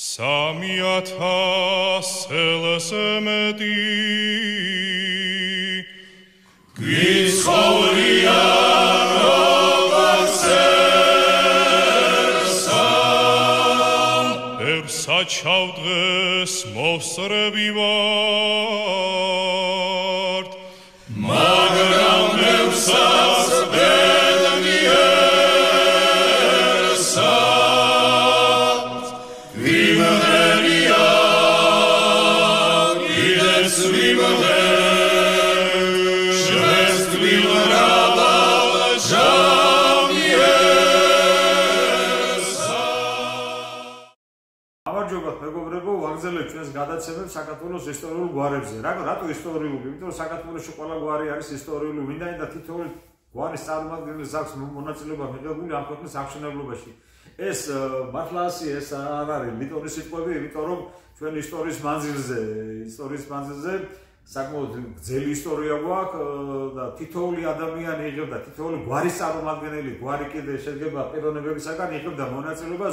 3,000 მეტი გიცხოვრიან როგორც ერსა ჩავდღეს მოსწრები ვართ მაგრამ ერსაც ბედნი ერსა ვიმღერია კიდეც ვიმღერ შეს თბილრაბა ჟამი ერსა გამარჯობათ მეგობრებო, ვაგრძელებთ ჩვენს გადაცემებს საქართველოს ისტორიულ გვარებზე. რატო ისტორიული? იმიტომ რომ საქართველოში ყველა გვარი არის ისტორიული, ვინაიდან თითოეული გვარის წარმომადგენელს აქვს მონაწილეობა მიღებული ამ ქვეყნის აღშენებლობაში. ეს მართლა ასია, ეს არ არის ლიტონის სიტყვები, იმიტომ რომ ჩვენ ისტორიის მანძილზე საკმაოდ გრძელი ისტორია გვაქვს და თითოეული ადამიანი იღებდა, თითოეული გვარის წარმომადგენელი, გვარი კიდე შედგება პიროვნებებისაგან, იღებდა მონაწილეობა,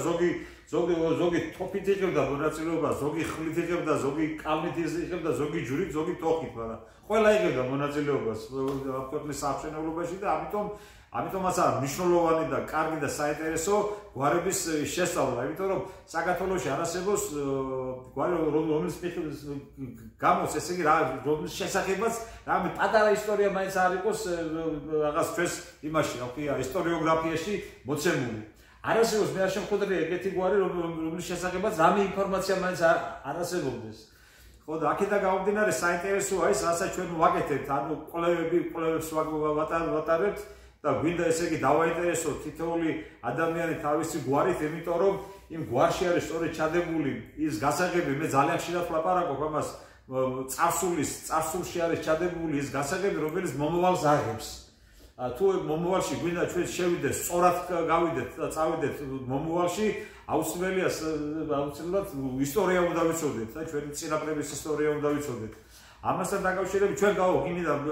ზოგი თოფით იღებდა მონაწილეობა, ზოგი ხვლით იღებდა, ზოგი კალმით იღებდა, ზოგი ჯვრით, ზოგი ტოხით, მაგრამ ყველა იღებდა მონაწილეობას ამ ქვეყნის აღშენებლობაში და ამიტომაც არის მნიშვნელოვანი და კარგი და საინტერესო გვარების შესწავლა, იმიტომ რომ საქართველოში არ არსებობს გვარი, რომელიც გამოც, ესე იგი, რომლის შესახებაც რამე პატარა ისტორია მაინც არ იყოს რაღაც ჩვენს იმაში, ისტორიოგრაფიაში მოცემული. არ არსებობს მე არ შემხვედრია ეგეთი გვარი, რომლის შესახებაც რამე ინფორმაცია მაინც არ არსებობდეს. ხო და აქედან გამომდინარე საინტერესოა ის, რასაც ჩვენ ვაკეთებთ, ანუ კვლევებს ვატარებთ და გვინდა ესე იგი დავაინტერესოთ თითოეული ადამიანი თავისი გვარით, იმიტომ რომ იმ გვარში არის სწორედ ჩადებული ის გასაღები, მე ძალიან ხშირად ვლაპარაკობ ამას, წარსულში არის ჩადებული ის გასაღები, რომელიც მომავალს აღებს. თუ მომავალში გვინდა ჩვენ შევიდეთ, სწორად გავიდეთ და წავიდეთ მომავალში, აუცილებლად ისტორია უნდა ვიცოდეთ და ჩვენი წინაპრების ისტორია უნდა ვიცოდეთ. ამასთან დაკავშირებით ჩვენ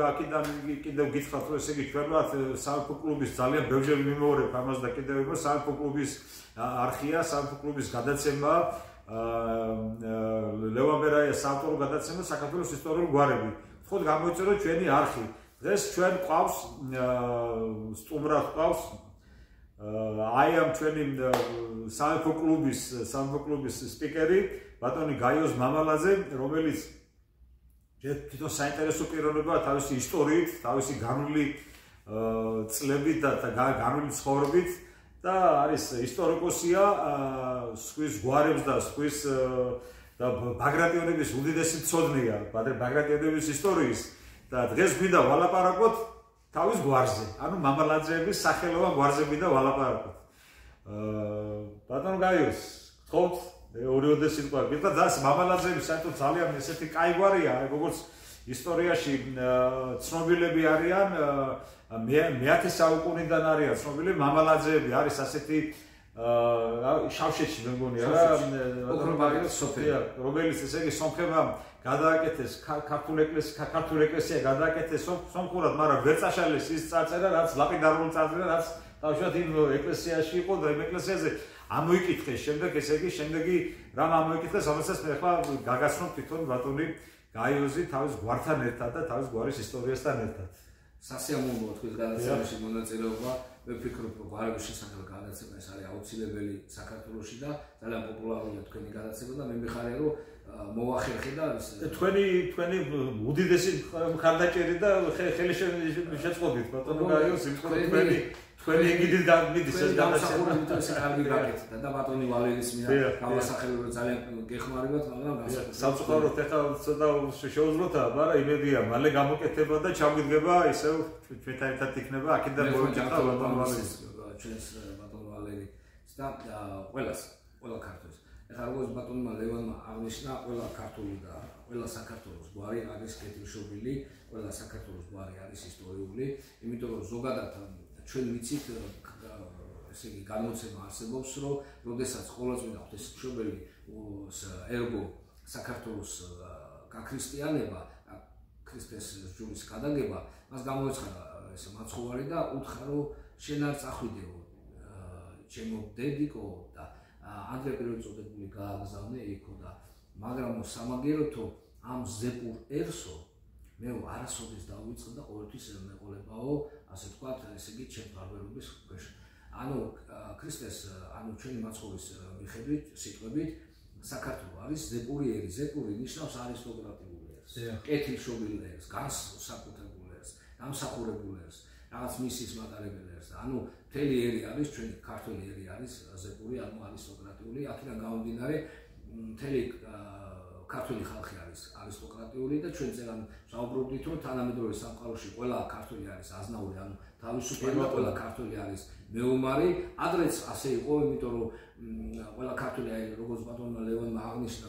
აქედან კიდევ გითხრათ, რომ ესე იგი ჩვენ ვართ სამეფო კლუბის ძალიან ბევრჯერ მიმოვარებ ამას და კიდევ იყო სამეფო კლუბის არხია, სამეფო კლუბის გადაცემა, ლევან ბერაიას ავტორო გადაცემა საქართველოს ისტორიული გვარები. ხოდ გამოიწეროთ ჩვენი არხი. დღეს ჩვენ ყავს სტუმრად ყავს აი ამ ჩვენი სამეფო კლუბის სპიკერი ბატონი გაიოს მამალაძე, რომელიც თვითონ საინტერესო პიროვნებაა თავისი ისტორიით, თავისი განვლილი წლებით და განვლილი ცხოვრებით და არის ისტორიკოსია, სხვის გვარებს და სხვის და ბაგრატიონების უდიდესი მცოდნეა, ბაგრატიონების ისტორიის და დღეს გვინდა ვალაპარაკოთ თავის გვარზე, ანუ მამალაძეების სახელოვან გვარზე გვინდა ვალაპარაკოთ. ბატონო გაიოს, გთხოვთ ორი სიტყვა. გითხრათ და მამალაძეები საერთოდ ძალიან ესეთი კაი გვარია, როგორც ისტორიაში ცნობილები არიან, მე-10 საუკუნიდან არიან ცნობილი მამალაძეები, არის ასეთი შავშეთში მე მგონია რა, რომელიც ესე იგი სომხებმა გადააკეთეს ქართულ ეკლესია გადააკეთეს სომხურად, მაგრამ ვერ წაშალეს ის წარწერა, რაც ლაპიდარული წარწერა, რაც თავშოთ იმ ეკლესიაში იყო და იმ ეკლესიაზე ამოიკითხეს შემდეგ, ესე იგი შემდეგი რამ ამოიკითხეს, რომელსაც მე ახლა გაგაცნობ თვითონ ბატონი გაიოზი თავის გვართან ერთად და თავის გვარის ისტორიასთან ერთად. სასიამოვნოა თქვის გადაცემაში მონაწილეობა. მე ვფიქრობ, რომ გვარების შესახებ გადაცემა ეს არის აუცილებელი საქართველოში და ძალიან პოპულარულია თქვენი გადაცემა და მე მიხარია, რომ მოახერხე და თქვენი უდიდესი მხარდაჭერი და ხელი შეწყობით ბატონო გაიოს, თქვენი ეგიდით გამიდის ეს გადაცემა. ეს კარგი გაკეთდა და ბატონი ვალერის მიერ გამოსახელება ძალიან გეხმარებათ, მაგრამ სამწუხაროდ ახლა ცოტა შეუძლოთ, მაგრამ იმედია მალე გამოკეთება და ჩაგვიდგება ისევ ჩვენთან ერთად იქნება აქედან მოვიჭრა ბატონ ვალერის ჩვენს ბატონ ვალერის და ყველა ქართულს. ახლა როგორც ბატონმა ლევანმა აღნიშნა, ყველა ქართული და ყველა საქართველოს გვარი არის კეთილშობილი, ყველა საქართველოს გვარი არის ისტორიული, იმიტომ რომ ზოგადად ჩვენ ვიცით, ესე იგი განმოცემა არსებობს, რომ როდესაც ყოველწლიურად ღვთისმშობელი ერგო საქართველოს გაქრისტიანება, ქრისტეს ჯვრის გადაგება, მას გამოეცხადა ეს მაცხოვარი და უთხრა, რომ შენ არ წახვიდეო, ჩემო დედიკო და ადრე პირველი წოდებული გააგზავნე იქო და მაგრამ სამაგეროთო ამ ზეპურერსო მე არასოდეს დავიწყე და ყოველთვის მეყოლებაო ასე ვთქვათ ესე იგი ჩემ ფარვერობის ქვეშ ანუ ქრისტეს ანუ ჩვენი მაცხოვრის მიხედვით სიტყვებით საქართველო არის ზეპური ერი ზეპური ნიშნავს არისტოკრატიულ ერს კეთილშობილ ერს განსაკუთრებულ ერს დამსახურებულ ერს რაღაც მისიის მატარებელ ერს ანუ მთელი ერი არის ჩვენი ქართული ერი არის ზეპური ანუ არისტოკრატიული აქედან გამომდინარე მთელი ქართული ხალხი არის არისტოკრატიული და ჩვენ წერან საუბრობდით რომ თანამედროვე სამყაროში ყველა ქართული არის აზნაური ანუ თავისუფალი და ყველა ქართული არის მეომარი ადრეც ასე იყო იმიტომ რომ ყველა ქართული აი როგორც ბატონმა ლევანმა აღნიშნა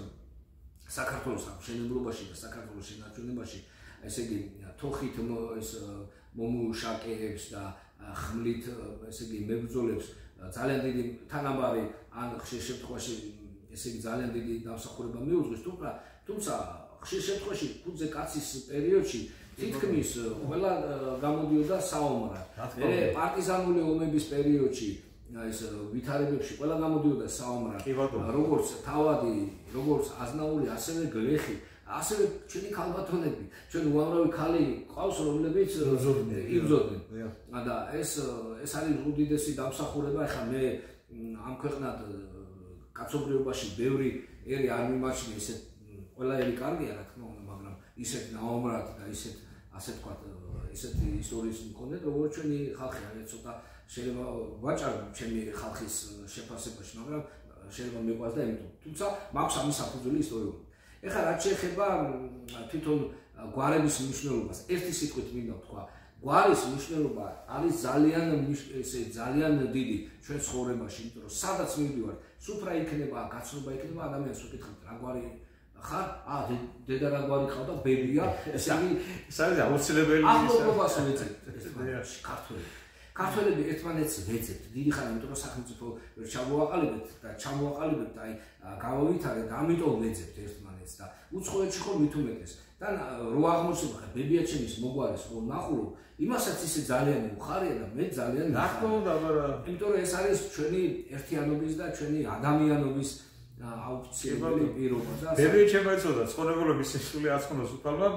საქართველოს მშენებლობაში და საქართველოს შენარჩუნებაში ესე იგი თოხით ეს მომუშაკეებს და ხმლით ესე იგი მებრძოლებს ძალიან დიდი თანაბარი ან ხშირ შემთხვევაში ესე იგი ძალიან დიდი დამსახურება მიუძღვის თუმცა ხშირ შემთხვევაში ქუძე კაცის პერიოდში თითქმის ყველა გამოდიოდა საომრად პარტიზანული ომების პერიოდში ეს ვითარებებში ყველა გამოდიოდა საომრად როგორც თავადი როგორც აზნაური ასევე გლეხი ასევე ჩვენი ქალბატონები ჩვენ უამრავი ქალი ყავს რომლებიც იბრძოდნენ და ეს არის უდიდესი დამსახურება ეხლა მე ამ ქვეყნად კაცობრიობაში ბევრი ერი არ მიმაჩნია ისეთ ყველა ერი კარგია რა თქმა უნდა მაგრამ ისეთ ნაომრად და ისეთ ასე ვთქვათ ისეთი ისტორიის მქონე როგორც ჩვენი ხალხი არის ცოტა შეიძლება ვაჭარ ჩემი ხალხის შეფასებაში მაგრამ შეიძლება მეყვას და იმიტომ თუმცა მაქვს ამის საფუძველი ისტორიული ეხლა რაც შეეხება თვითონ გვარების მნიშვნელობას ერთი სიტყვით მინდა ვთქვა გვარის მნიშვნელობა არის ძალიან დიდი ჩვენ ცხოვრებაში იმიტომ რომ სადაც მივდივარ სუფრა იქნება გაცნობა იქნება ადამიანს ვეკითხებთ რა გვარი ხარ დედა რა გვარი ყავდა ბებია ესე იგი ეს არის აუცილებელი ახლობლობას ვეძებთ ქართველები ერთმანეთს ვეძებთ დიდი ხანი იმიტომ რომ სახელმწიფო ჩამოვაყალიბეთ და აი გავავითარეთ და ამიტომ ვეძებთ ერთმანეთს და უცხოეთში ხომ მით უმეტეს და რო აღმოჩნდა ხა ბებია ჩემის მოგვარეს ხო ნახულობ იმასაც ისე ძალიან უხარია და მე ძალიან ნახულობდა მაგრამ იმიტომ რომ ეს არის ჩვენი ერთიანობის და ჩვენი ადამიანობის აუცილებელი პირობა და ბებია ჩემო ეცოდა ცხოვრებულობის სული აცხონოს უფალმა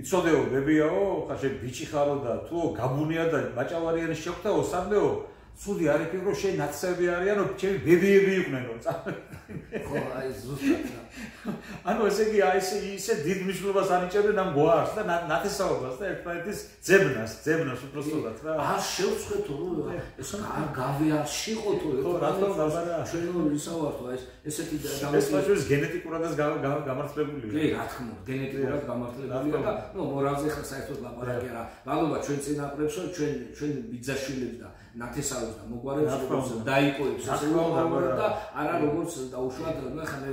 იცოდეო ბებიაო ხა შენ ბიჭი ხარო და თუ გაბუნია და მაჭავარიანი შეხვდაო სამდეო ცუდი არ იფიქრო რომ შენ ნაცები არიანო ჩემი ბებიები იყვნენო ხო აი ზუსტად ანუ ესე იგი აი ისე დიდ მნიშვნელობას ანიჭებენ ამ გვარს და ნათესაობას და ერთმანეთის ძებნას უბრალოდ რა არ შევწყვეტ რომ ეს გავიარში ყოთო ხო რა თქმა უნდა ჩვენ ვისაუბროთ აი ესეთი ეს პაჟის გენეტიკურადაც გამართლებულია კი რა თქმა უნდა გენეტიკურად გამართლებულია და ნუ მორალზე ხა საერთოდ ლაპარაკი არა მადლობა ჩვენ წინაპრებსო ჩვენ ბიძაშვილებს და ნათესავებს და მოგვარებს როგორც დაიყვებს ასე ვამბობ და არა როგორც დაუშვათ ხა მე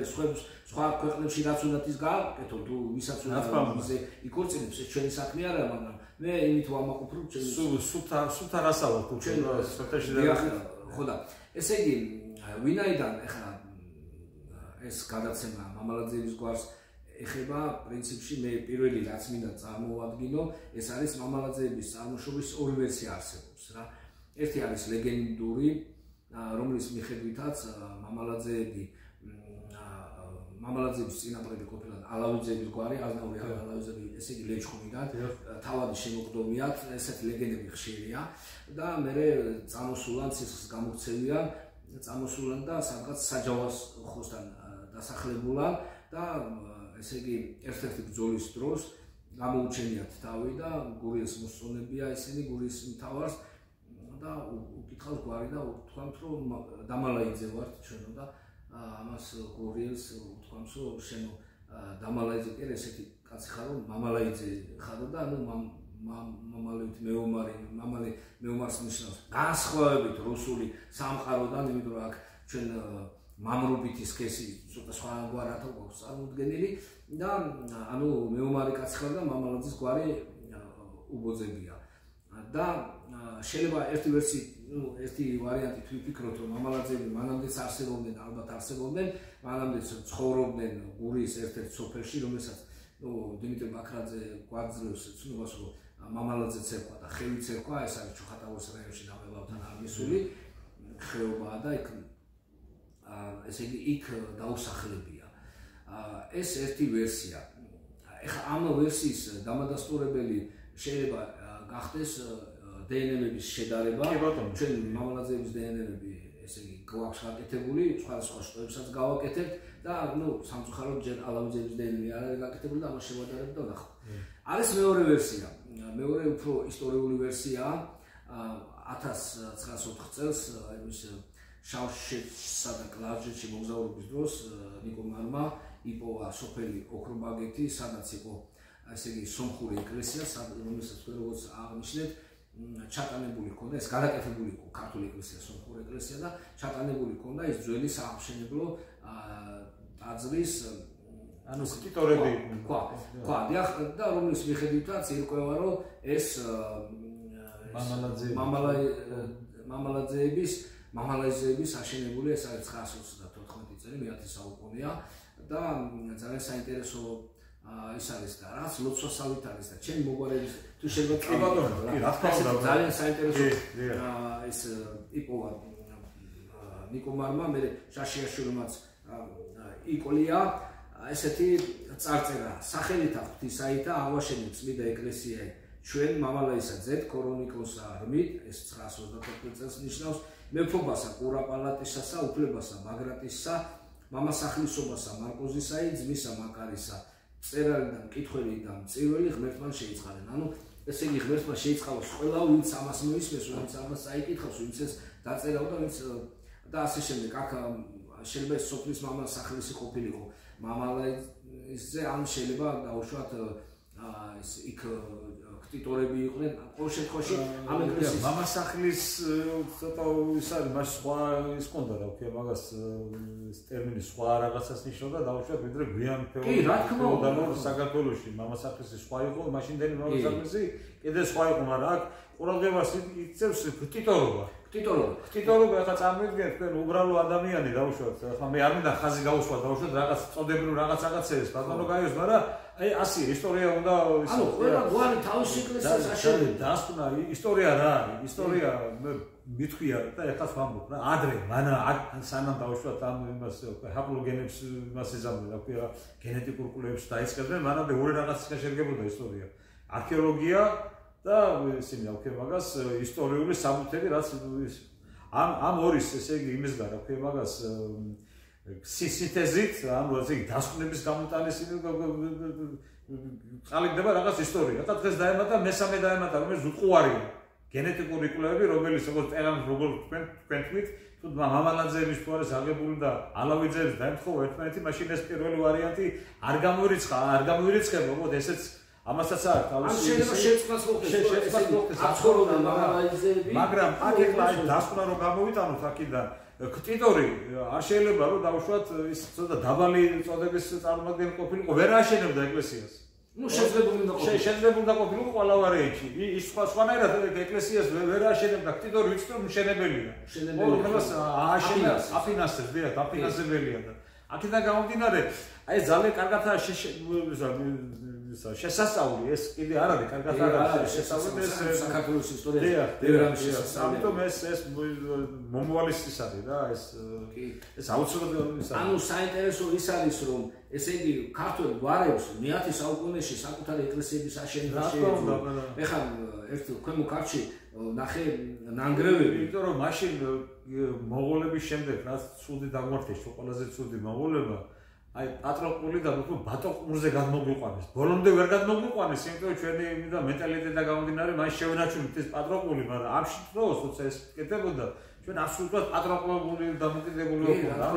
სხვა ქვეყნებში რაც უნდა ის გააკეთო თუ ვისაც უნდა ისე იქორწინებს ეს ჩვენი საქმე არა მაგრამ მე იმით ვამაყობ რომ ჩვენ სუთა რასავალ თუ ჩვენ სოფთაში და ხო და ესე იგი ვინაიდან ახლა ეს გადაცემა მამალაძეების გვარს ეხება პრინციპში მე პირველი რაც მინდა წარმოვადგინო ეს არის მამალაძეების წარმოშობის ორი ვერსია არსებობს რა ერთი არის ლეგენდური რომლის მიხედვითაც მამალაძეების წინაპრები ყოფილან ალავიძეების გვარი აზნაური ალავიძეები ესე იგი ლეჩხუმიდან თავადი შემოყდომიათ ესეთი ლეგენდები ხშირია და მე წამოსულან ციხეს გამოქცევიან წამოსულან და სადღაც საჯავას ხოსთან დასახლებულან და ესე იგი ერთ-ერთი ბრძოლის დროს გამოუჩენიათ თავი და გურიელს მოსწონებია ისინი გურიის მთავარს და უკითხავს გვარი და უთქვამთ რომ დამალაიძე ვართ ჩვენო და ამას გურიელს უთქვამს რომ შენო დამალაიძე კი ესეთი კაცი ხარო მამალაიძე ხარო და ანუ მამალით მამალი მეომარს ნიშნავს განსხვავებით რუსული სამყაროდან იმიტომ რომ აქ ჩვენ მამრობითი სქესი ცოტა სხვაგვარად აქვს წარმოდგენილი და ანუ მეომარი კაცი ხარ და მამალაძის გვარი უბოძებია და შეიძლება ერთი ვარიანტით ვიფიქროთ რომ მამალაძეები მანამდეც არსებობდნენ ალბათ არსებობდნენ მანამდეც ცხოვრობდნენ გურიის ერთ-ერთ სოფელში რომელსაც დიმიტრი ბაქრაძე გვაძლევს ცნობას რომ მამალაძეც ერქვა და ხელიც ერქვა ეს არის ჩოხატაურის რაიონში ნამელავთან აღმისული ხეობაა და იქ ესე იგი იქ დაუსახლებია. ეს ერთი ვერსია. ეხლა ამ ვერსიის დამადასტურებელი შეიძლება გახდეს დნმ-ების შედარება. ჩვენ მამალაძეების დნმ-ები ესე იგი გვაქვს გაკეთებული, სხვადასხვა შტოებსაც გავაკეთებთ და სამწუხაროდ ჯერ ალავიძეების დნმ-ი არ არის გაკეთებული და ამას შევადარებთ და ვნახავთ. არის მეორე ვერსია. მეორე უფრო ისტორიული ვერსიაა. 1904 წელს იმის შავშეთსა და კლარჯეთში მოგზაურობის დროს ნიკომარმა იპოვა სოფელი ოქრობაგეთი, სადაც იყო ესე იგი სომხური ეკლესია, რომელსაც როგორც აღნიშნეთ, ჩატანებული ჰქონდა, ეს გადაკეთებული იყო ქართული ეკლესია, სომხური ეკლესია და ჩატანებული ჰქონდა ის ძველი საამშენებლო ტაძრის ტიტორები და რომლის მიხედვითაც ირკვევა, რომ ეს მამალაძეების აშენებული, ეს არის 924 წელი, მე-10 საუკუნეა და ძალიან საინტერესო ის არის და რაც ლოცვასავით არის და ჩემი მოგვარების თუ შეიძლება ძალიან საინტერესო ეს იპოვა ნიკომარმა, მე შაშიაშვილმაც იკოლია ესეთი წარწერა სახელით ღვთისაითა აღვაშენებს წმინდა ეკლესიაი ჩვენ მამალაისა ძედ ქორონიკოსა რმით, ეს 924 წელს ნიშნავს მეფობასა კურაპალატისასა უფლებასა მაგრატისსა მამასახლისობასა მარკოზისაი ძმისა მაკარისა წერალი და მკითხველი და მწირველი ღმერთმან შეიწყალენ. ანუ ესე იგი ღმერთმა შეიწყალოს ყველა ვინც ამას მოისმენს, ვინც ამას წაიკითხავს, ვინც ეს დაწერაო და ვინც და ასე შემდეგ. აქ შეიძლება ეს სოფლის მამასახლისი ყოფილიყო მამალაძე, ან შეიძლება დაუშვათ ეს იქ ქტიტორები იყვნენ. ყოველ შემთხვევაში ამ ეკლესიის მამასახლის ცოტა ის არის, მას სხვა ის კონდა რა ვქია, მაგას ტერმინი სხვა რაღაცას ნიშნავდა, დაუშვათ ვიდრე გვიან ფეოდალურ საქართველოში მამასახლისი სხვა იყო, მაშინდელი მამასახლისი კიდე სხვა იყო, მაგრამ აქ ყურადღებას იქცევს ქტიტორობა. ქტიტორობა ახლა წარმოვიდგინეთ თქვენ უბრალო ადამიანი დაუშვათ, ახლა მე არ მინდა ხაზი გავუსვა დაუშვათ რაღაც წოდებრივ რაღაცებს ბატონო გაიოს, მაგრამ აი ასე ისტორია უნდა ანუ ყველა გვარი თავისი ეკლესიას აშენებს. დასკვნა ისტორია რა არის? ისტორია მithქვია და ეხლა ვამბობ რა, ადრე მანა სანამ დაუშვათ ამ იმას ჰაპლოგენებს იმას ეზამდნენ, რა ქვია, გენეტიკურ კვლევებს დაიწყებდნენ, მანამდე ორი რაღაცისგან შედგებოდა ისტორია. არქეოლოგია და ისინი რა ქვია მაგას ისტორიული საბუთები, რაც ამორის ესე იგი იმისგან რა ქვია მაგას სინთეზით, ანუ ესე იგი დასკვნების გამოტანის ყალიბდება რაღაც ისტორია. და დღეს დაემატა მესამე დაემატა, რომელიც უყუარია. გენეტიკური კვლევები, რომელიც როგორც პერანს როგორ თქვენ თქვით, თუ მამალაძეების თუ არის აღებული და ალავიძეების დაემთხოვა ერთმანეთი, მაშინ ეს პირველი ვარიანტი არ გამოირიცხება, მოკლედ ესეც ამასაც არ თავისი შეიძლება შეწყდას მოხდეს აცხოვრდნენ მამალაძეები, მაგრამ აქ ეხლა დასკვნა რომ გამოვიტანოთ აქედან ქტიტორი არ შეიძლება რომ დაუშვათ ის ცოტა დაბალი წოდების წარმომადგენელი ყოფილიყო, ვერ აშენებდა ეკლესიას. შეძლებული უნდა ყოფილიყო ყველა ვარიანტში. ის სხვანაირად ეკლესიას ვერ აშენებდა, ქტიტორი ვიცით რომ მშენებელია. ყველას აფინანსებს, დიახ, აფინანსებელია და აქედან გამომდინარე, აი ძალიან კარგადაა შესასწავლი, ეს კიდე არ არის კარგად არის შესასწავლი, ეს საქართველოს ისტორია ბევრი რამის შესასწავლი. ამიტომ ეს მომავალის ის არის რა, ეს აუცილებლად ის არის. ანუ საინტერესო ის არის, რომ ესე იგი ქართულ გვარებს მე-10 საუკუნეში საკუთარი ეკლესიების აშენება შეეძლო. ეხლა ერთ ქვემო ქართლში ნახე ნანგრევები, იმიტომ რომ მაშინ მონღოლების შემდეგ რაც ცუდი დამარცხეს, ყველაზე ცუდი მონღოლებმა აი პატროყული და უფრო ბატოყურზე გადმოგვიყვანეს. ბოლომდე ვერ გადმოგვიყვანეს, იმიტომ რომ ჩვენი იმდა მენტალიტეტიდან გამომდინარე, მას შევენაჩუნეთ ეს პატროყული, მაგრამ ამ დროს როცა ეს კეთებოდა, ჩვენ აბსოლუტურად პატროყული დამოკიდებული ვიყავით. ანუ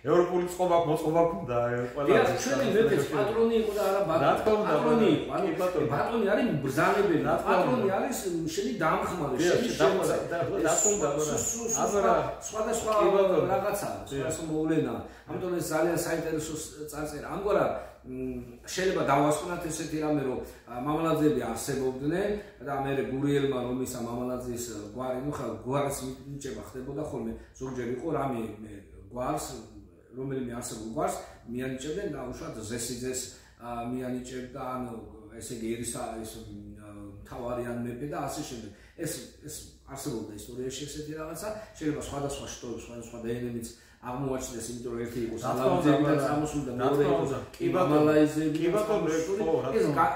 ევროპული წყობა მოწყობა ქონდა ყველა. ჩვენი მეფეს პატრონი იყო და არა პატრონი იყო. ანუ პატრონი არის ბრძანებელი, პატრონი არის შენი დამხმარე, შენი სხვადასხვა რაღაცა, სხვადასხვა მოვლენა. ამიტომ ეს ძალიან საინტერესო წარწერა. ამგვარად შეიძლება დავასკვნათ ესეთი რამე, რომ მამალაძეები არსებობდნენ და მე გურიელმა რომისა მამალაძის გვარი, ნუ ხა გვარს მიჭება ხდებოდა ხოლმე, ზოგჯერ იყო რამე გვარს, რომელიმე არსებულ გვარს მიანიჭებდნენ და უშუალოდ ზესიძეს მიანიჭებდა, ანუ ესე იგი ის თავარიან მეფე და ასე შემდეგ. ეს არსებობდა ისტორიაში ესეთი რაღაცა, შეიძლება სხვადასხვა შტოებს, სხვადასხვა დნმ-იც აღმოაჩინეს, იმიტომ რომ ერთი იყო სალამძებიდან წამოსული და მეორე იყო მამალაიზები. კი ბატონო,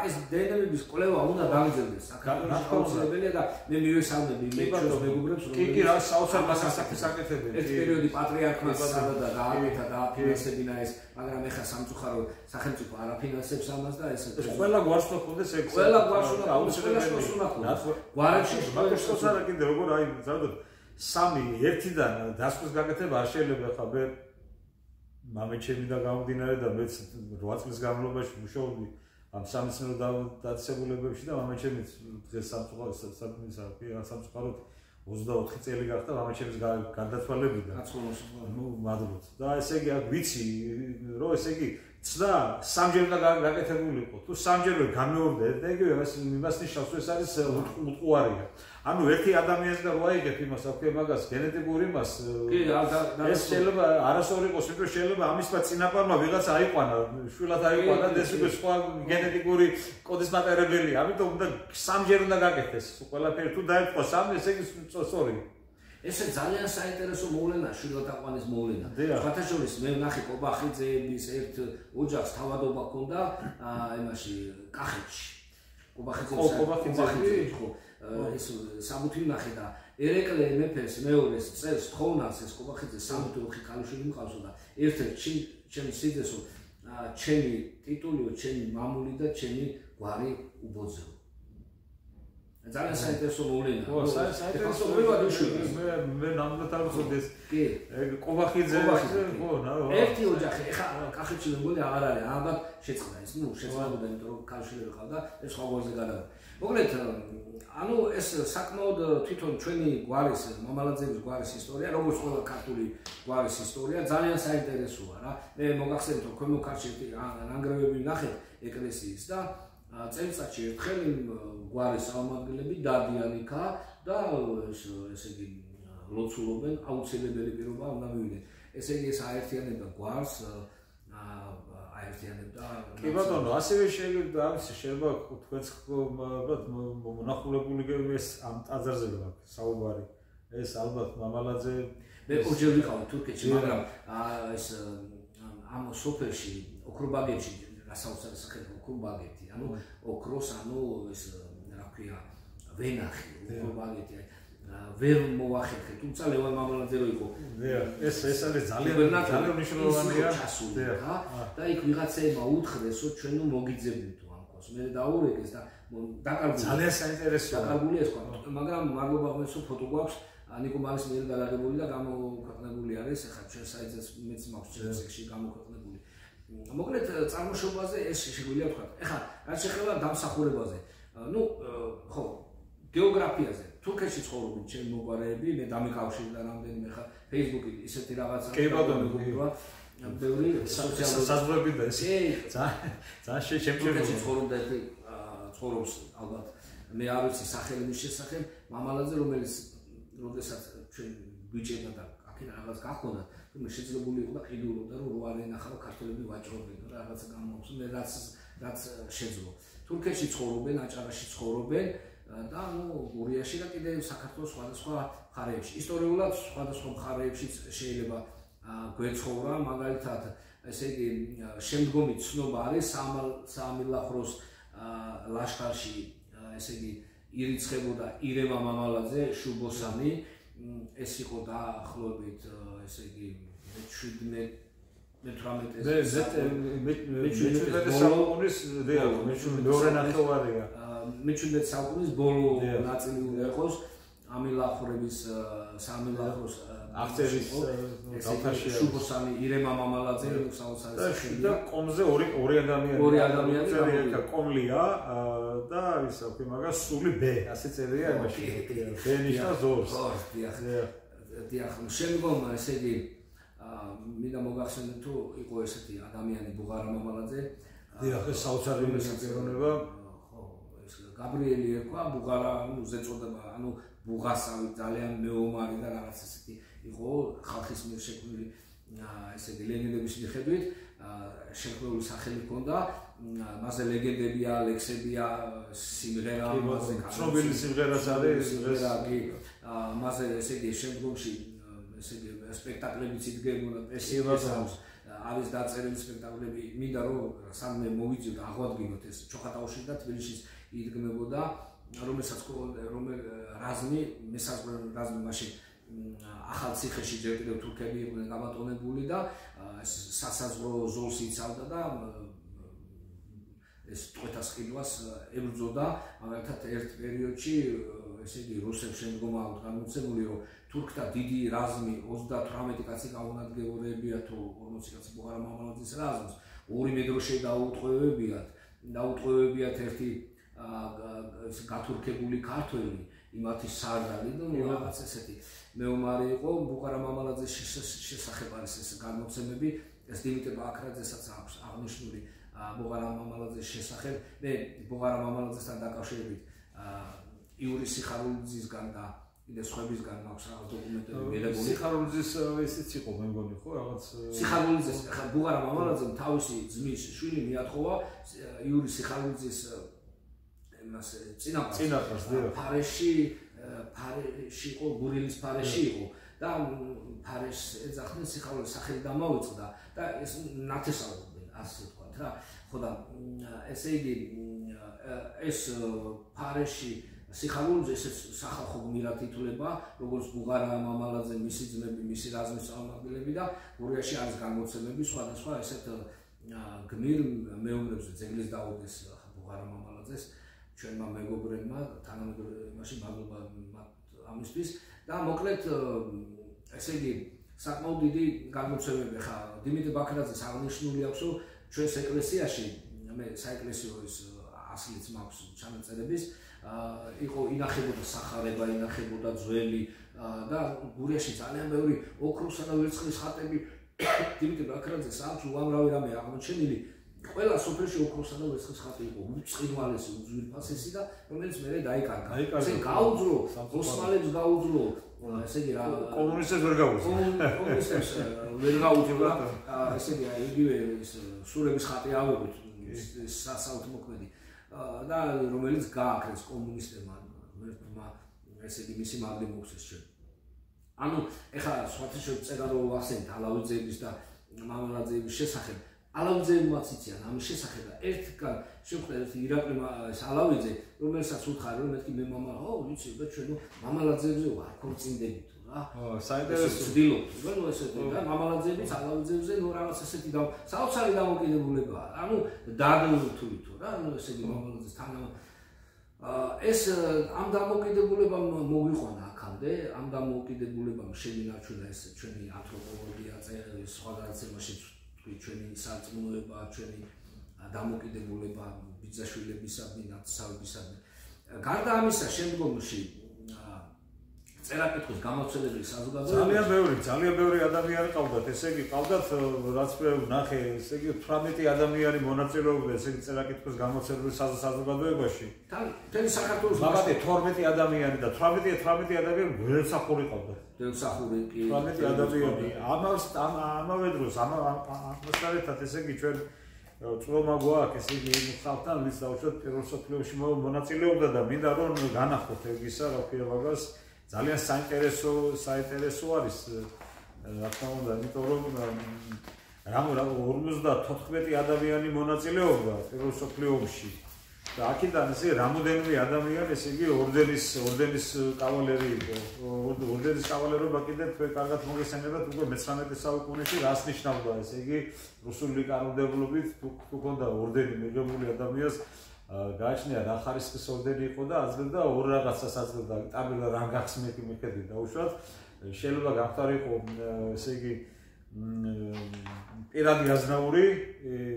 ეს დნმ-ის კვლევა უნდა გაგრძელდეს. საქართველოს აუცილებელია და მე მივესალმები მეჩვენს მეგობრებს, რომ კი რა საოცარ მასაკის საკეთებელი. ეს პერიოდი პატრიარქმა სადაა გააკეთა და აფინანსებინა ეს, მაგრამ ეხლა სამწუხარო სახელმწიფო არ აფინანსებს ამას და ეს ყველა გვარს უნდა ქონდეს ეგ. ყველა გვარს უნდა ქონდეს. გვარებში შეხოს არა კიდე როგორ აი ზარდოთ სამი ერთიდან დასკვნის გაკეთება არ შეიძლება ხა მე მამეჩემი და გამომდინარე და მეც 8 წლის განმავლობაში მუშაობდი ამ სამეცნიერო დაწესებულებებში და მამეჩემიც დღეს სამწუხაროდ 24 წელი გახდა მამეჩემის გარდაცვალებიდან. ნუ მადლობთ. და ესე იგი აქ ვიცი რომ ესე იგი ცდა სამჯერ უნდა გაკეთებულიყო. თუ სამჯერ გამეორდა ეგრევე იმას ნიშნავს ეს არის უტყუარია. ანუ ერთი ადამიანს და რო აიგებ იმას აქვე მაგას გენეტიკურ იმას ეს შეიძლება არასორი იყოს, იმიტომ რომ შეიძლება ამისმა წინაპარმა ვიღაცა აიყვანა, შვილად აიყვანა და ეს უკვე სხვა გენეტიკური კოდის მატარებელია. ამიტომ უნდა სამჯერ უნდა გაკეთდეს ყველაფერი. თუ დაიწყო სამი, ესე იგი სწორია. ესე ძალიან საინტერესო მოვლენა შვილად აყვანის მოვლენა. ფათაშორის მე ვნახე კობახიძეების ერთ ოჯახს თავადობა ჰქონდა იმაში კახეთში. კობახიძეები ხო ეს სამუთი ნახე და ერეკლე მეფეს მეორეს წელს თხოვნას ეს კობახიძე 64 ქალიშვილი მყავსო და ერთ-ერთი ჩემი სიძესო ჩემი ტიტულიო, ჩემი მამული და ჩემი გვარი უბოძეო. ძალიან საინტერესო მოვლენა. ხო, საინტერესო მოვლენა. მე ნამდვილად არ ვწოდეს. კი. კობახიძე ხო, ერთი ოჯახი, ეხლა კახეთში მეგონი აღარ არის, ალბათ შეწყდა ეს, ნუ შეწყდა, იმიტომ რომ ქალიშვილები ყავდა, ეს სხვა გვარზე გადავიდა. მოკლედ, ანუ ეს საკმაოდ თვითონ ჩვენი გვარის, მამალაძეების გვარის ისტორია, როგორც ყველა ქართული გვარის ისტორია, ძალიან საინტერესოა რა. მე მოგახსენეთ, რომ ქვემო ქართლში ნანგრევები ნახეთ ეკლესიის და წელიწადში ერთხელ გვარის წარმომადგენლები დადიან იქა და ესე იგი ლოცულობენ, აუცილებელი პირობა უნდა მივიდნენ. ესე იგი ეს აერთიანებდა გვარს, აერთიანებდა. კი ბატონო, ასევე შეიძლება ამის შეიძლება თქვენს მონახულებული ეს ამ ტაძარზე გვაქვს საუბარი. ეს ალბათ მამალაძე მე ორჯერ ვიყავი თურქეთში, მაგრამ ეს ამ სოფელში ოქრობაგეთში რასაც სახელი ოქრობაგეთი, ანუ ოქროს, ანუ ეს რა ქვია, ვენახი, ოქრობაგეთი ვერ მოვახერხე, თუმცა ლევან მამალაძე რო იყო. ეს არის ძალიან მნიშვნელოვანია. და იქ ვიღაცაებმა უთხრეს, რომ ჩვენ მოგიძებნით ამ ყოს. მე დაურეკეს და დაკარგული. ძალიან საინტერესოა. დაკარგული ეს ყო, მაგრამ მადლობა ღმერთს, ფოტო გვაქვს. ნიკო მარის მიერ გადაღებული და გამოქვეყნებული არის. ახლა ჩვენ საიტზე მეც მაქვს ჩექსში გამოქვეყნებული. მოკლედ წარმოშობაზე ეს შეგვიძლია ვთქვა. ეხლა რაც შეეხება დამსახურებაზე. ნუ ხო, გეოგრაფიაზე. თურქეთში ცხოვრობენ ჩემი მოგვარეები, მე დამიკავშირდა რამდენიმე ხა Facebook-ი ისეთი რაღაცა. კი ბატონო, ბევრი სოციალური საზღვრები და ეს. ძალიან შემჩნევია. თურქეთში ცხოვრობდა ერთი ცხოვრობს ალბათ. მე არ ვიცი სახელი მის შესახებ, მამალაძე რომელიც როდესაც ჩვენ გვიჭერდა და აქეთ რაღაც გახონდა, თუმცა შეძლებული იყო და ყიდულობდა რომ რო არ ენახა რომ ქართველები ვაჭრობენ და რაღაცა გამოაქვს, მე რაც შეძლო. თურქეთში ცხოვრობენ, აჭარაში ცხოვრობენ და ნუ გურიაში და კიდე საქართველოს სხვადასხვა მხარეებში. ისტორიულად სხვადასხვა მხარეებშიც შეიძლება გვეცხოვრა, მაგალითად, ესე იგი, შემდგომი ცნობა არის საამილახროს ლაშქარში, ესე იგი, ირიცხებოდა ირემა მამალაძე, შუბოსანი, ეს იყო დაახლოებით, ესე იგი, 18 საუკუნის ბოლო ნაწილი უნდა იყოს ამილახრების საამილახროს აღწერის კავშირი შუბოსანი ირემა მამალაძე საოცარი და კომზე ორი ადამიანი წერია კომლია და ისა ვქი მაგას სული ბ ასე წერია იმაში ბ ნიშნავს ორს დიახ შემდგომ ესე იგი მინდა მოგახსენოთ თუ იყო ესეთი ადამიანი ბუღარა მამალაძე დიახ ეს საოცარი მესაწერონება გაბრიელი ერქვა ბუღარა ანუ ზეწოდება ანუ ბუღასავი ძალიან მეომარი და რაღაც ესეთი იყო ხალხის მიერ შექმნილი ესე იგი ლეგენდების მიხედვით შექმნილი სახელი ჰქონდა მასზე ლეგენდებია ლექსებია სიმღერა მასზე ცნობილი სიმღერაც არის მასზე ესე იგი შემდგომში ესე იგი სპექტაკლებიც იდგებოდა პრესის არის დაწერილი სპექტაკლები მინდა რომ სამე მოვიძიოთ აღვადგინოთ ეს ჩოხატაუში და თბილისში იდგმებოდა რომელსაც რაზმი მესაზღვრე რაზმი მაშინ ახალციხეში ჯერ კიდევ თურქები იყვნენ გაბატონებული და სასაზღვრო ზოლს იცავდა და ეს ტყვეთას ყიდვას ებრძოდა მაგალითად ერთ პერიოდში ესე იგი რუსებს შემდგომ აქვს გამოცემული რომ თურქთა დიდი რაზმი 38 კაცი გაუნადგებოდებია თუ 40 კაცი ბუღარა მამალაძის რაზმს ორი მედროშე დაუტყვევებიათ ერთი გათურქებული ქართველი იმათი სარდალი და რაღაც ესეთი მეომარი იყო ბუღარა მამალაძის შესახებ არის ეს გამოცემები ეს დიმიტრი ბაქრაძესაც აქვს აღნიშნული ბუღარა მამალაძის შესახებ მე ბუღარა მამალაძესთან დაკავშირებით იური სიხარულიძისგან და კიდე სხვებისგან მაქვს რაღაც დოკუმენტები მიღებული სიხარულიძის ესეც იყო მე მგონი ხო რაღაც სიხარულიძეს ბუღარა მამალაძემ თავისი ძმის შვილი მიათხოვა იური სიხარულიძის იმას წინაპარს ფარეში იყო გურიელის ფარეში იყო და ფარეს ეძახდნენ სიხარულის სახელი დამოიწყდა და ეს ნათესავდნენ ასე ვთქვათ რა ხო და ესე იგი ეს ფარეში სიხარულიძე ესეც სახალხო გმირად ითვლება როგორც ბუღარა მამალაძე მისი ძმები მისი რაზმის წარმომადგენლები და გურიაში არის გამოცემები სხვადასხვა ესეთ გმირ მეომრებზე ძეგლის დაუდეს ბუღარა მამალაძეს ჩვენმა მეგობრებმა თანამედროვე მადლობა ამისთვის და მოკლედ ესე იგი საკმაოდ დიდი გამოცემები ხა დიმიტრი ბაქრაძეს აღნიშნული აქვს რომ ჩვენს ეკლესიაში მე საეკლესიო ის ასლიც მაქვს ჩანაწერების იყო ინახებოდა სახარება ინახებოდა ძველი და გურიაში ძალიან ბევრი ოქროსა და ვერცხლის ხატები დიმიტრი ბაქრაძეს აქვს უამრავი რამე აღმოჩენილი ყველა სოფელში ოქროსა და ვერცხლის ხატი იყო უწყინვალესი უძვირფასესი და რომელიც მერე დაიკარგა ესე გაუძლო ოსმალებს გაუძლო ესე იგი კომუნისტებს ვერ გაუძლო კომუნისტებს ვერ გაუძლო ესე იგი იგივე სურების ხატი ავიღოთ სასაუთმოქმედი და რომელიც გააკრეს კომუნისტებმა ღმერთმა ესე იგი მისი მაგდი მოხდეს ჩვენ ანუ ეხლა სხვათა შეწერა რომ ახსენეთ ალავიძეების და მამალაძეების შესახებ ალავიძეებმაც იციან ამის შესახებ და ერთგან შევხვდეთ ირაკლი ალავიძე რომელსაც უთხარი რომ მეთქი მე მამალა ვიცი და ჩვენო მამალაძეებზე ვარ ქორწინდებით რა საინტერესო ვცდილობთ ნუ ესეთი და მამალაძეების ალავიძეებზე ნუ რაღაც ესეთი და საოცარი დამოკიდებულებაა ანუ დადმოთულითო რა ნუ ესეთი მამალაძეს თან ეს ამ დამოკიდებულებამ მოგვიყვანა აქამდე ამ დამოკიდებულებამ შევინარჩუნა ეს ჩვენი ანთროპოლოგია სხვა განაცემაში ჩვენი სარწმუნოება ჩვენი დამოკიდებულება ბიძაშვილებისადმი ნათესავებისადმი გარდა ამისა შემდგომში წერა-კითხვის გამოცდილებელი საზოგადოება ძალიან ბევრი ადამიანი ყავდათ ესე იგი ყავდათ რაც მე ვნახე ესე იგი 18 ადამიანი მონაწილეობდა ესე იგი წერა-კითხვის გამოცდილებელი საზოგადოებაში თელი საქართველოს მაგათი 12 ადამიანი და 18 ადამიანი გველსახური ყავდათ გველსახური კი 18 ადამიანი ამავე დროს ამასთან ესე იგი ჩვენ წვომა გვაქვს ესე იგი ხალხთან ვის დაუშვათ პირველ მსოფლიოში მონაწილეობდა და მინდა რომ განახოთ ეგისა რა ქვია მაგას ძალიან საინტერესო არის რა თქმა უნდა იმიტომ რომ 54 ადამიანი მონაწილეობდა პირველ მსოფლიო ომში და აქედან ესე რამოდენიმე ადამიანი ესე იგი ორდენის კავალერი იყო ორდენის კავალერობა კიდე თქვენ კარგად მოგესალმებათ უკვე მე-19 საუკუნეში რას ნიშნავდა ესე იგი რუსული კანონმდებლობით თუ ქონდა ორდენი მიღებული ადამიანს გააჩნია რა ხარისხის ორდენი იყო და აძლევდა ორ რაღაცას აძლევდა ტაბელა რანგახს მიხედვით დაუშვათ შეიძლება გამხდარიყო ესე იგი პირადი აზნაური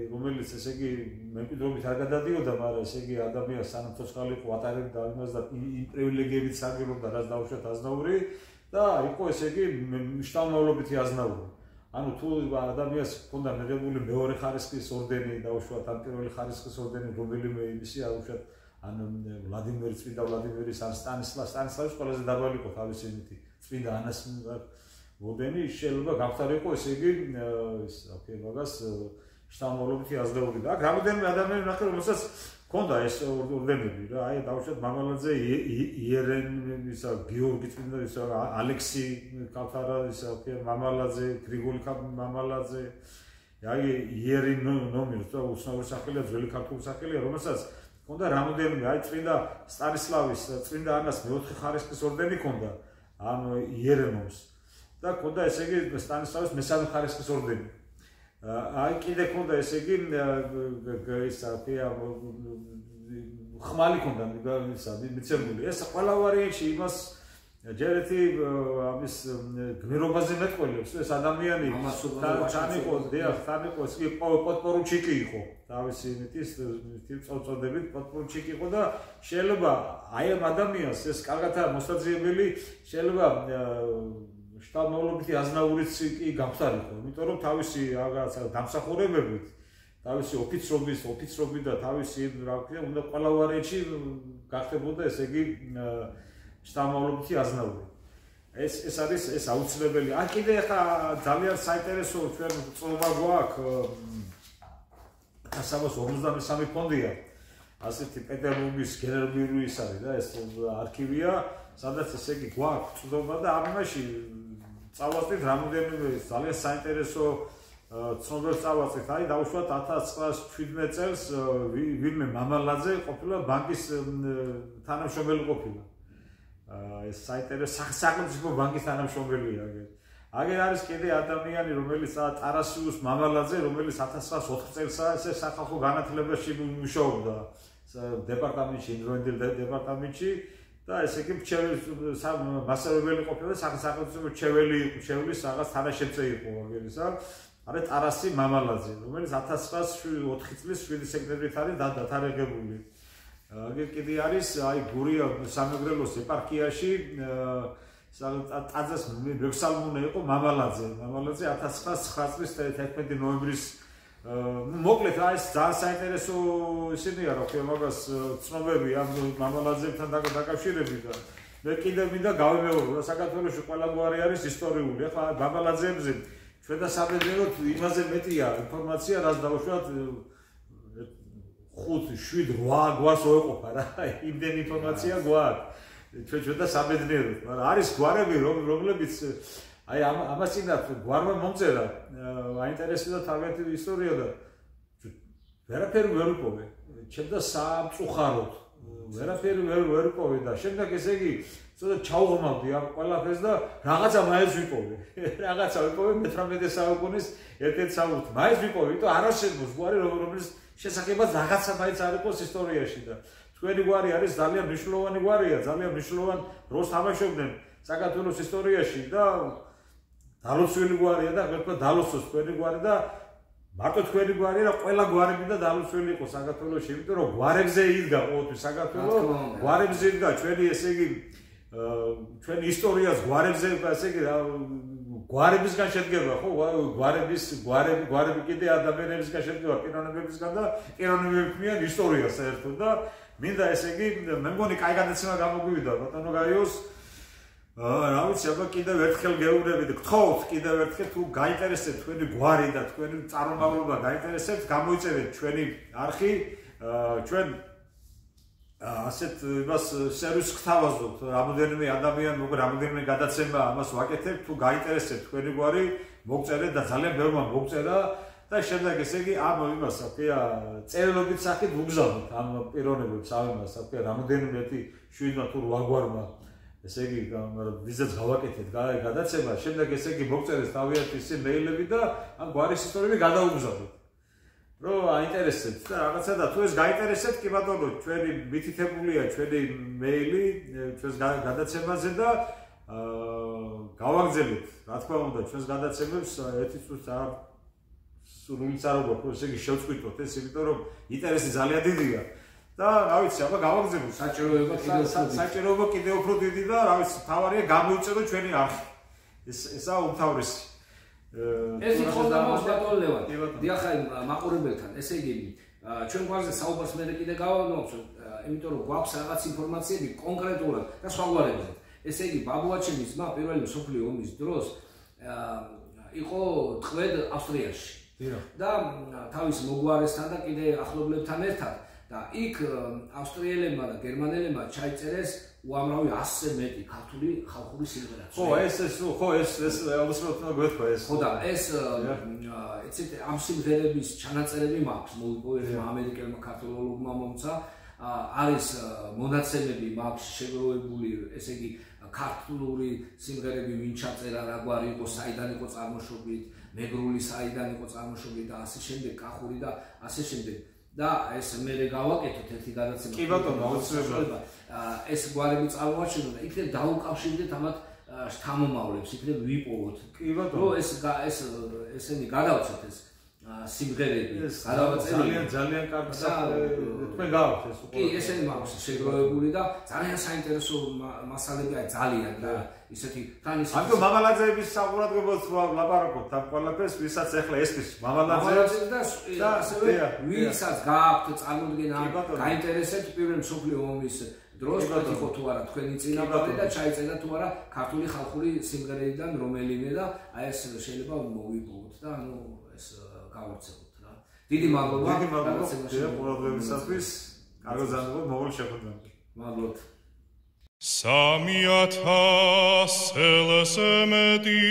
რომელიც ესე იგი მემკვიდრეობით არ გადადიოდა მაგრამ ესე იგი ადამიანს სანამ ცოცხალი იყო ატარებდა იმას და იმ პრივილეგიებით სარგებლობდა რაც დაუშვათ აზნაური და იყო ესე იგი მნიშვნელობითი აზნაური ანუ თუ ადამიანს ჰქონდა მიღებული მეორე ხარისხის ორდენი დაუშვათ ან პირველი ხარისხის ორდენი რომელიმე იმისი აუშვათ ან წმინდა ვლადიმერის ან სტანისლავის ყველაზე დაბალი იყო თავისი იმითი წმინდა ანას ორდენი შეიძლება გამხდარიყო ესე იგი ის ოკეი მაგას შთამომავლობითი აზნაური და აქ რამოდენიმე ადამიანი ნახე რომელსაც ჰქონდა ეს ორდენები რა აი დავუშვათ მამალაძე იერენ ისა გიორგი წმინდა ისა ალექსი კალთარა ისა მამალაძე გრიგოლი მამალაძე აი იერი ნომერი თუ უცნაური სახელია ძველი ქართული სახელია რომელსაც ჰქონდა რამოდენიმე აი წმინდა სტანისლავის წმინდა ანას მეოთხე ხარისხის ორდენი ჰქონდა ამ იერენოს და ჰქონდა ესე იგი სტანისლავის მესამე ხარისხის ორდენი აი კიდე ჰქონდა ესე იგი ისა ხმალი ჰქონდა ისა მიცემული ეს ყველა ვარიანტში იმას ჯერეთი ამის გმირობაზე მეტყველებს ეს ადამიანი თან იყო ის პოდპორუჩიკი იყო თავისი იმიტის წოდებით პოდპორუჩიკი იყო და შეიძლება აი ამ ადამიანს ეს კარგათა მოსაძიებელი შეიძლება შთამომავლობითი აზნაურიც კი გამხდარიყო იმიტომ რომ თავისი რაღაცა დამსახურებებით თავისი ოფიცრობით და თავისი რა ქვია უნდა ყველა ვარიანტში გახდებოდა ესე იგი შთამომავლობითი აზნაური ეს არის ეს აუცილებელი ან კიდე ახლა ძალიან საინტერესო ჩვენ წობა გვაქვს 153 ფონდია ასეთი პეტერბურგის გენერალური ის არის და ეს არქივია სადაც ესე იგი გვაქვს წობა და ამ იმაში წავასწრით რამოდენიმე ძალიან საინტერესო ცნობებს წავასწრით აი დავუშვათ 1917 წელს ვინმე მამალაძე ყოფილა ბანკის თანამშრომელი ყოფილა ეს საინტერესო სახელმწიფო ბანკის თანამშრომელია აგერ არის კიდე ადამიანი რომელიც ტარასიუს მამალაძე რომელიც 1904 წელსაა ეს სახალხო განათლებაში მუშაობდა დეპარტამენტში ინდროინდელ დეპარტამენტში და ესე იგი მასწავლებელი ყოფილა სახელმწიფო მრჩევლის რაღაც თანაშემწე იყო აგერისა არის ტარასი მამალაძე რომელიც 1904 წლის 7 სექტემბრით არის დათარიღებული აგერ კიდე არის აი გურია სამეგრელოს ეპარქიაში ტაძრის მეგზალმუნე იყო მამალაძე 1909 წლის 11 ნოემბრის მოკლედ აი ეს ძალიან საინტერესო ისინია რა ქვია მაგას ცნობები ამ მამალაძებთან დაკავშირებით და მე კიდევ მინდა გავიმეორო რა საქართველოში ყველა გვარი არის ისტორიული ახლა მამალაძეებზე ჩვენ და სამედრელოთ იმაზე მეტია ინფორმაცია რაც დავუშვათ 5-7-8 გვარს ვეყოფა რა იმდენი ინფორმაცია გვაქვს ჩვენ და სამედრელოთ მაგრამ არის გვარები რომლებიც აი ამას წინათ გვარმა მომწერა აინტერესებდა თავიანთი ისტორია და ვერაფერი ვერ ვიპოვე ჩემ და სამწუხაროდ ვერაფერი ვერ ვიპოვე და შემდეგ ესე იგი ცოტა ჩაუღრმავდი ამ ყველაფერს და რაღაცა მაინც ვიპოვე რაღაცა ვიპოვე მე-18 საუკუნის ერთ-ერთ საუკუნით მაინც ვიპოვე იმიტომ არასწორს გვარი რომელიც შესაძლებლად რაღაცა მაინც არ იყოს ისტორიაში და თქვენი გვარი არის ძალიან მნიშვნელოვანი გვარია ძალიან მნიშვნელოვან როლს თამაშობდნენ საქართველოს ისტორიაში და დალოცვილი გვარია და ყველა დალოცოს თქვენი გვარი და მარტო თქვენი გვარი რა ყველა გვარი მინდა დალოცვილი იყო საქართველოში იმიტომ რომ გვარებზე იდგა ყოველთვის საქართველო გვარებზე იდგა ჩვენი ესე იგი ჩვენი ისტორიას გვარებზე ესე იგი გვარებისგან შედგება ხო გვარები კიდე ადამიანებისგან შედგება პიროვნებებისგან და პიროვნებები ქმნიან ისტორიას საერთოდ და მინდა ესე იგი მე მგონი კაი გადაცემა გამოგვივიდა ბატონო გაიოს რა ვიცი აბა კიდევ ერთხელ გეუბნებით გთხოვთ კიდევ ერთხელ თუ გაინტერესებთ თქვენი გვარი და თქვენი წარმომავლობა გაინტერესებთ გამოიწერეთ ჩვენი არხი ჩვენ ასეთ იმას სერვისს გთავაზობთ რამოდენიმე ადამიანი რამოდენიმე გადაცემა ამას ვაკეთებთ თუ გაინტერესებთ თქვენი გვარი მოგწერეთ და ძალიან ბევრმა მოგწერა და შემდეგ ესე იგი ამ იმას აკია წერილობით სახით ვუგზავნოთ ამ პიროვნებებს ამ იმას აკია რამოდენიმე 7 თუ 8 გვარმა ესე იგი ვიზაც გავაკეთეთ გადაცემა შემდეგ ესე იგი მოგწერეს თავიანთი მეილები და ამ გვარის ისტორიები გადაუგზავნოთ რომ აინტერესებთ და რაღაცა და თუ ეს გაინტერესებთ კი ბატონო ჩვენი მითითებულია ჩვენი მეილი ჩვენს გადაცემაზე და გავაგზავნეთ რა თქმა უნდა ჩვენს გადაცემებს ერთი წუთი სრულიც არ აქვს ესე იგი შევწყვიტოთ ეს იმიტომ რომ ინტერესი ძალიან დიდია და რა ვიცი აბა გავაგზავნოთ საჭიროება კიდევ უფრო დიდი და რა ვიცი თავარია გამოიწერო ჩვენი არხი ესაა უმთავრესი ეს ხონდა ბატონო ლევან დიახაი მაყურებელთან ესე იგი ჩვენ გვარზე საუბარს მე კიდე გავაგზავნოთ იმიტომ რომ გვაქვს რაღაც ინფორმაციები კონკრეტულად და სხვაგვარებზე ესე იგი ბაბუაჩემის ძმა პირველი მსოფლიო ომის დროს იყო ტყვედ ავსტრიაში და თავის მოგვარესთან და კიდე ახლობლებთან ერთად და იქ ავსტრიელებმა და გერმანელებმა ჩაიწერეს უამრავი 100-ზე მეტი ქართული ხალხური სიმღერა. ეს უბრალოდ გვეთქვა ეს. ხო და ეს ეცეთ ამ სიმღერების ჩანაწერები მაქვს, მოვიპოვე ამერიკელმა ქართველმა მომცა. არის მონაცემები მაქვს შეგროვებული, ესე იგი ქართული სიმღერები ვინ ჩაწერა, რა გვარი იყო, საიდან იყო წარმოშობით, მეგრული საიდან იყო წარმოშობით და ასე შემდეგ, კახური და ასე შემდეგ. და ეს მე გავაკეთოთ ერთი გადაცემა. კი ბატონო, აუცილებლად. ეს გვარები წარმოაჩინოთ და იქნებ დაუკავშირდეთ ამათ შთამომავლებს, იქნებ ვიპოვოთ. კი ბატონო. რომ ესენი გადავწოთ ეს სიმღერები, გადავაწეროთ. ძალიან კარგი თქვენ გავაკეთეთ ეს უკვე. კი, ესენი მაქვს შეგროვებული და ძალიან საინტერესო მასალები არის ძალიან და ისეთი თან ის ანუ მამალაძეების საყურადღებოდ ვლაპარაკობთ ამ ყველაფერს, ვისაც ახლა ესმის მამალაძეებს და ასევე ვისაც გააქვთ წარმოდგენა, გაინტერესებთ პირველ მსოფლიო ომის დროს ხო თუ არა თქვენი წინაპრები და ჩაიწერა თუ არა ქართული ხალხური სიმღერებიდან რომელიმე და აი ეს შეიძლება მოვიპოვოთ და ანუ ეს გავარცევოთ რა. დიდი მადლობა ყურადღებისათვის. კარგად ზანდებოდ მოგულ შეხვედრამდე. მადლობთ. 3000 მეტი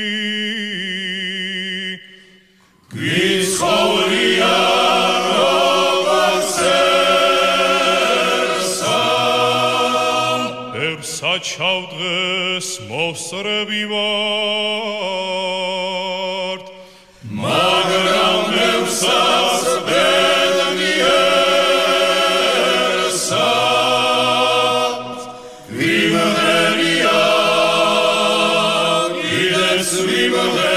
გიცხოვრია როგორც ერსა ჩავდღეს მოსრები ვართ მაგრამ მევსაც ბედნი ერსა ვიმღერია კიდეც ვიმღერია